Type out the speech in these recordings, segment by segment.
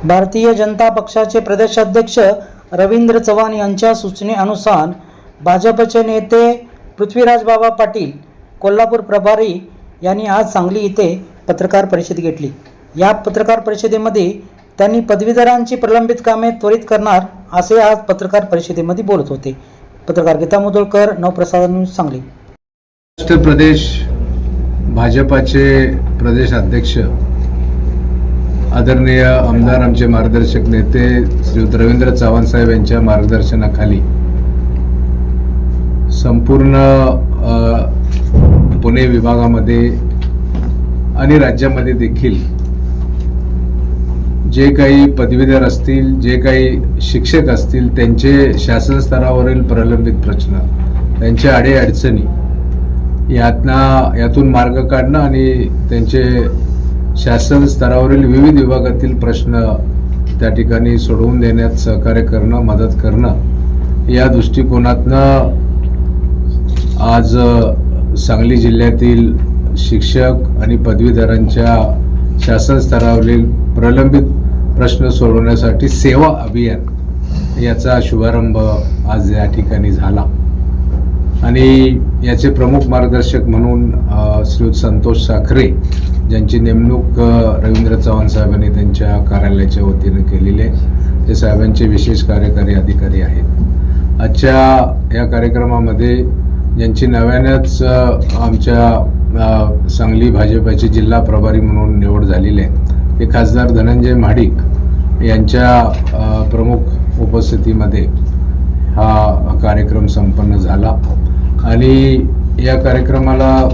भारतीय जनता पक्षाचे प्रदेशाध्यक्ष रवींद्र चव्हाण यांच्या सूचनेनुसार भाजपचे नेते पृथ्वीराज बाबा पाटील कोल्हापूर प्रभारी यांनी आज सांगली येथे पत्रकार परिषद घेतली। या पत्रकार परिषदेमध्ये त्यांनी पदवीधरांची प्रलंबित कामे त्वरित करणार असे आज पत्रकार परिषदेमध्ये बोलत होते। पत्रकार गीता मुदोळकर, नवप्रसाद न्यूज, सांगली। महाराष्ट्र प्रदेश भाजपाचे प्रदेश अध्यक्ष आदरणीय आमदार आमचे मार्गदर्शक नेते श्री रवींद्र चव्हाण साहेब यांच्या मार्गदर्शनाखाली संपूर्ण पुणे विभागामध्ये आणि राज्यामध्ये देखील जे काही पदवीधर असतील, जे काही शिक्षक असतील, त्यांचे शासन स्तरावरील प्रलंबित प्रश्न, त्यांच्या अडीअडचणी यातून मार्ग काढणं आणि त्यांचे शासन स्तरावरील विविध विभागातील प्रश्न त्या ठिकाणी सोडवून देण्यात सहकार्य करणं, मदत करणं या दृष्टिकोनातनं आज सांगली जिल्ह्यातील शिक्षक आणि पदवीधरांच्या शासन स्तरावरील प्रलंबित प्रश्न सोडवण्यासाठी सेवा अभियान याचा शुभारंभ आज या ठिकाणी झाला आणि याचे प्रमुख मार्गदर्शक म्हणून श्रीयुत संतोष साखरे ज्यांची नेमणूक रवींद्र चव्हाण साहेबांनी त्यांच्या कार्यालयाच्या वतीने केलेली आहे, ते साहेबांचे विशेष कार्यकारी अधिकारी आहेत। आजच्या या कार्यक्रमामध्ये ज्यांची नव्यानेच आमच्या सांगली भाजपाचे जिल्हा प्रभारी म्हणून निवड झालेली आहे ते खासदार धनंजय महाडिक यांच्या प्रमुख उपस्थितीमध्ये हा कार्यक्रम संपन्न झाला आणि या कार्यक्रमाला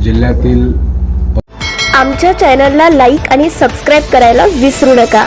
जिल्ह्यातील आमच्या चॅनलला लाईक आणि सबस्क्राईब करायला विसरू नका।